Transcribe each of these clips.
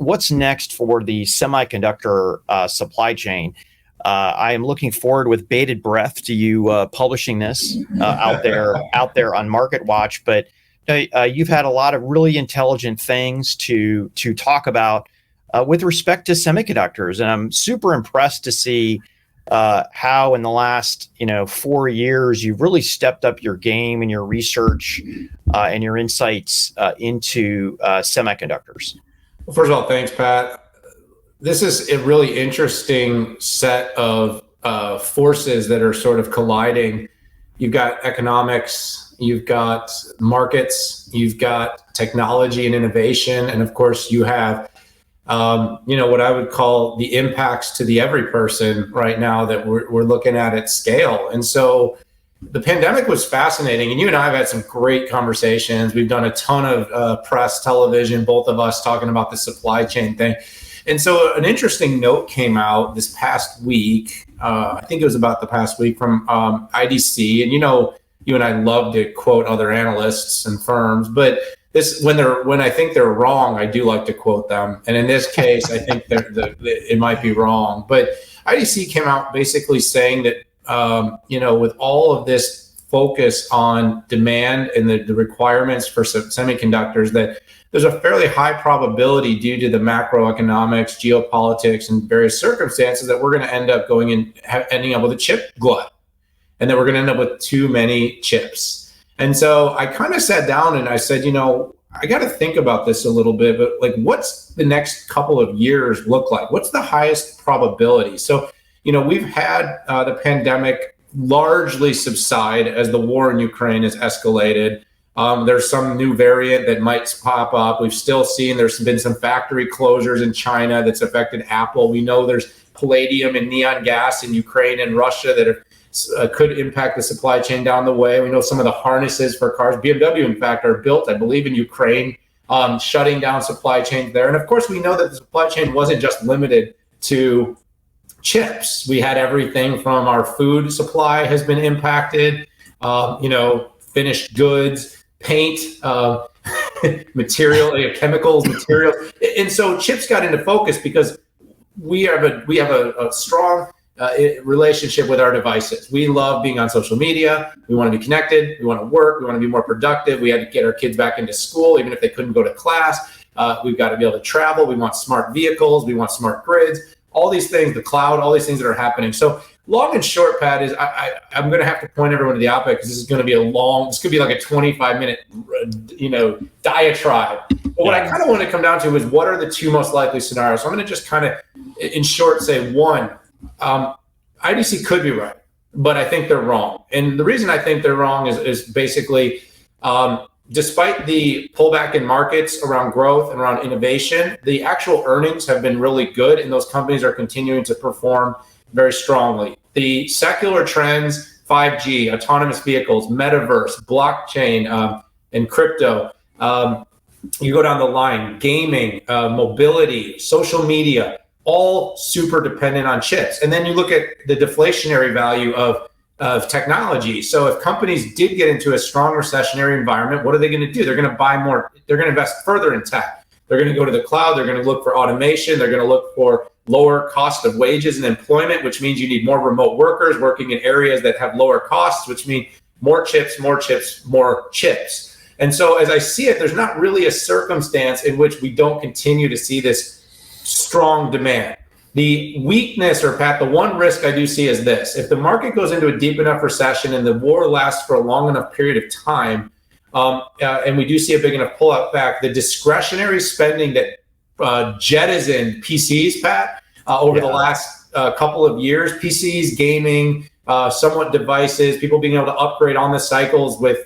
what's next for the semiconductor supply chain. I am looking forward with bated breath to you publishing this out there on Market Watch. But you've had a lot of really intelligent things to talk about with respect to semiconductors, and I'm super impressed to see how in the last 4 years you've really stepped up your game and your research and your insights into semiconductors. Well, first of all, thanks, Pat. This is a really interesting set of forces that are sort of colliding. You've got economics, you've got markets, you've got technology and innovation, and of course you have what I would call the impacts to the every person right now that we're looking at scale. And so the pandemic was fascinating, and you and I have had some great conversations. We've done a ton of press, television, both of us talking about the supply chain thing. And so an interesting note came out this past week. I think it was about the past week from IDC. And you and I love to quote other analysts and firms, but when I think they're wrong, I do like to quote them. And in this case, I think it might be wrong. But IDC came out basically saying that, with all of this focus on demand and the requirements for semiconductors, that there's a fairly high probability due to the macroeconomics, geopolitics, and various circumstances that we're going to end up ending up with a chip glut, and that we're going to end up with too many chips. And so I kind of sat down and I said, I got to think about this a little bit, but what's the next couple of years look like? What's the highest probability? So, we've had the pandemic largely subside as the war in Ukraine has escalated. There's some new variant that might pop up. We've still seen there's been some factory closures in China that's affected Apple. We know there's palladium and neon gas in Ukraine and Russia that could impact the supply chain down the way. We know some of the harnesses for cars, BMW, in fact, are built, I believe, in Ukraine, shutting down supply chains there. And of course, we know that the supply chain wasn't just limited to chips. We had everything from our food supply has been impacted, finished goods, paint, chemicals, materials. And so chips got into focus because we have a strong relationship with our devices. We love being on social media. We want to be connected. We want to work. We want to be more productive. We had to get our kids back into school, even if they couldn't go to class. We've got to be able to travel. We want smart vehicles. We want smart grids. All these things, the cloud, all these things that are happening. So long and short, Pat, is I'm going to have to point everyone to the op-ed because this is going to be this could be like a 25-minute, diatribe. But what I kind of want to come down to is what are the two most likely scenarios? So I'm going to just kind of, in short, say one. IDC could be right, but I think they're wrong. And the reason I think they're wrong is basically, despite the pullback in markets around growth and around innovation, the actual earnings have been really good, and those companies are continuing to perform very strongly. The secular trends, 5G, autonomous vehicles, metaverse, blockchain, and crypto, you go down the line, gaming, mobility, social media, all super dependent on chips. And then you look at the deflationary value of technology. So if companies did get into a strong recessionary environment, what are they going to do? They're going to buy more. They're going to invest further in tech. They're going to go to the cloud. They're going to look for automation. They're going to look for lower cost of wages and employment, which means you need more remote workers working in areas that have lower costs, which mean more chips, more chips, more chips. And so as I see it, there's not really a circumstance in which we don't continue to see this strong demand. The weakness, or Pat, the one risk I do see is this: if the market goes into a deep enough recession and the war lasts for a long enough period of time, and we do see a big enough pull-out back, the discretionary spending that jettisoned PCs, Pat, over the last couple of years, PCs, gaming, somewhat devices, people being able to upgrade on the cycles with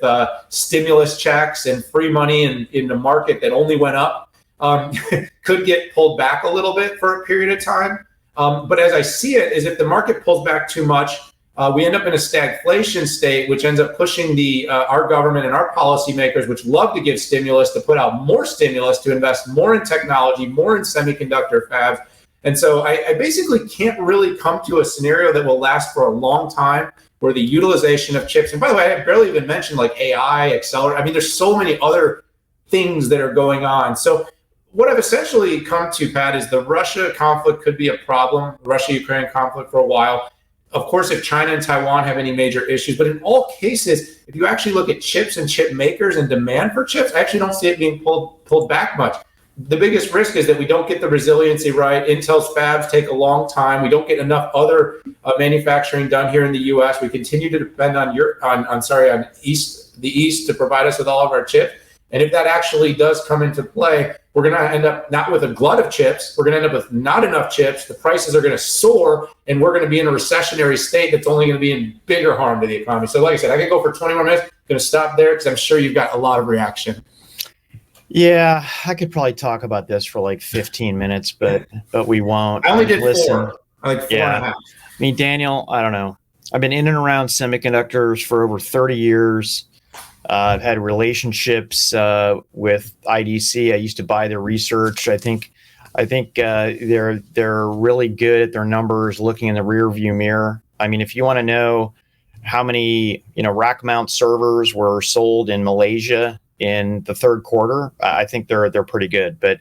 stimulus checks and free money in the market that only went up, could get pulled back a little bit for a period of time. But as I see it, is if the market pulls back too much, we end up in a stagflation state, which ends up pushing our government and our policymakers, which love to give stimulus, to put out more stimulus, to invest more in technology, more in semiconductor fabs. And so I basically can't really come to a scenario that will last for a long time where the utilization of chips, and by the way, I barely even mentioned like AI, accelerator. I mean, there's so many other things that are going on. So what I've essentially come to, Pat, is the Russia conflict could be a problem, Russia-Ukraine conflict for a while. Of course, if China and Taiwan have any major issues, but in all cases, if you actually look at chips and chip makers and demand for chips, I actually don't see it being pulled back much. The biggest risk is that we don't get the resiliency right. Intel's fabs take a long time. We don't get enough other manufacturing done here in the U.S. We continue to depend on the East to provide us with all of our chips. And if that actually does come into play, we're going to end up not with a glut of chips. We're going to end up with not enough chips. The prices are going to soar, and we're going to be in a recessionary state that's only going to be in bigger harm to the economy. So like I said, I could go for 20 more minutes. I'm going to stop there because I'm sure you've got a lot of reaction. Yeah, I could probably talk about this for like 15 minutes, but we won't. I only did 4. I like 4 and a half. I mean, Daniel, I don't know. I've been in and around semiconductors for over 30 years. I've had relationships with IDC. I used to buy their research. I think they're really good at their numbers, looking in the rear view mirror. I mean, if you want to know how many rack mount servers were sold in Malaysia in the third quarter, I think they're pretty good. But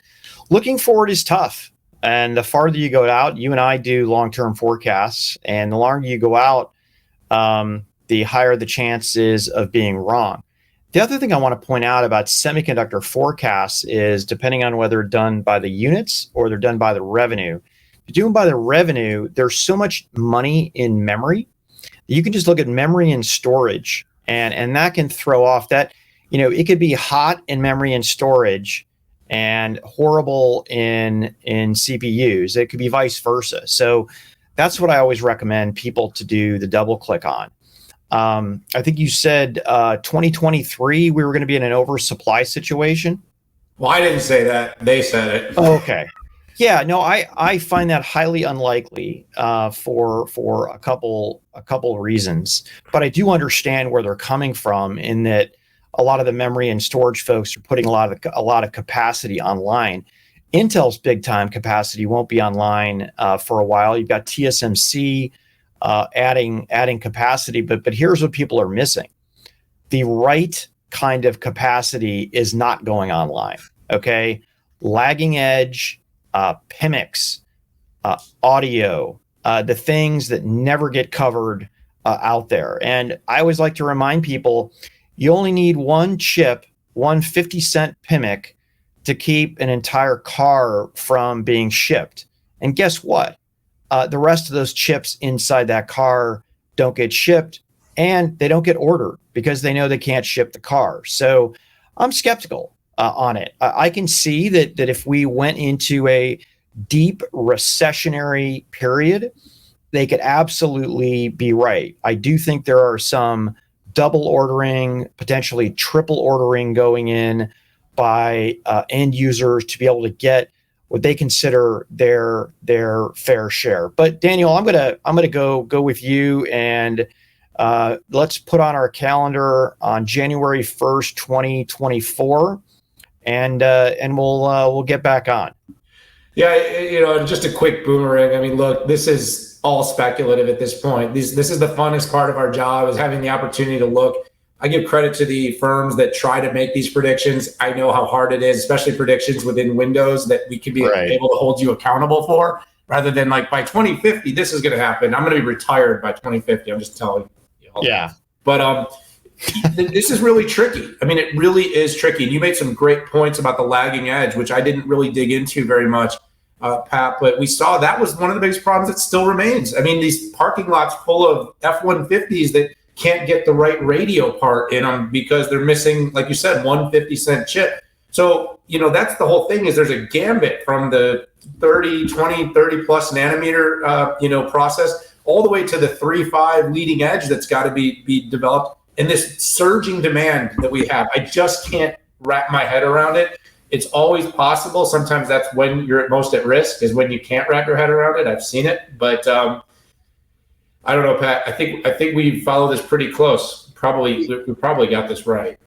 looking forward is tough. And the farther you go out, you and I do long-term forecasts, and the longer you go out, the higher the chances of being wrong. The other thing I want to point out about semiconductor forecasts is, depending on whether done by the units or they're done by the revenue. If you're doing by the revenue, there's so much money in memory. You can just look at memory and storage, and that can throw off that. It could be hot in memory and storage and horrible in CPUs. It could be vice versa. So that's what I always recommend people to do the double click on. I think you said 2023, we were going to be in an oversupply situation. Well, I didn't say that. They said it. Oh, okay. Yeah, no, I find that highly unlikely for a couple of reasons. But I do understand where they're coming from, in that a lot of the memory and storage folks are putting a lot of capacity online. Intel's big time capacity won't be online for a while. You've got TSMC adding capacity, but here's what people are missing: the right kind of capacity is not going online. Okay, lagging edge, PMICs, audio, the things that never get covered out there. And I always like to remind people, you only need one chip, one 50-cent PMIC, to keep an entire car from being shipped. And guess what? The rest of those chips inside that car don't get shipped, and they don't get ordered because they know they can't ship the car. So I'm skeptical on it. I can see that if we went into a deep recessionary period, they could absolutely be right. I do think there are some double ordering, potentially triple ordering going in by end users to be able to get what they consider their fair share. But Daniel, I'm gonna go with you, and let's put on our calendar on January 1st, 2024, and we'll get back on. Yeah, just a quick boomerang. I mean, look, this is all speculative at this point. This is the funnest part of our job, is having the opportunity to look. I give credit to the firms that try to make these predictions. I know how hard it is, especially predictions within Windows that we can be able to hold you accountable for, rather than like by 2050, this is going to happen. I'm going to be retired by 2050. I'm just telling you. Yeah. But this is really tricky. I mean, it really is tricky. And you made some great points about the lagging edge, which I didn't really dig into very much, Pat, but we saw that was one of the biggest problems that still remains. I mean, these parking lots full of F-150s that can't get the right radio part in them because they're missing, like you said, 150-cent chip. So, that's the whole thing, is there's a gambit from the 30 plus nanometer, process all the way to the 3.5 leading edge that's got to be developed. And this surging demand that we have, I just can't wrap my head around it. It's always possible. Sometimes that's when you're at most at risk, is when you can't wrap your head around it. I've seen it, but I don't know, Pat. I think we follow this pretty close. We probably got this right.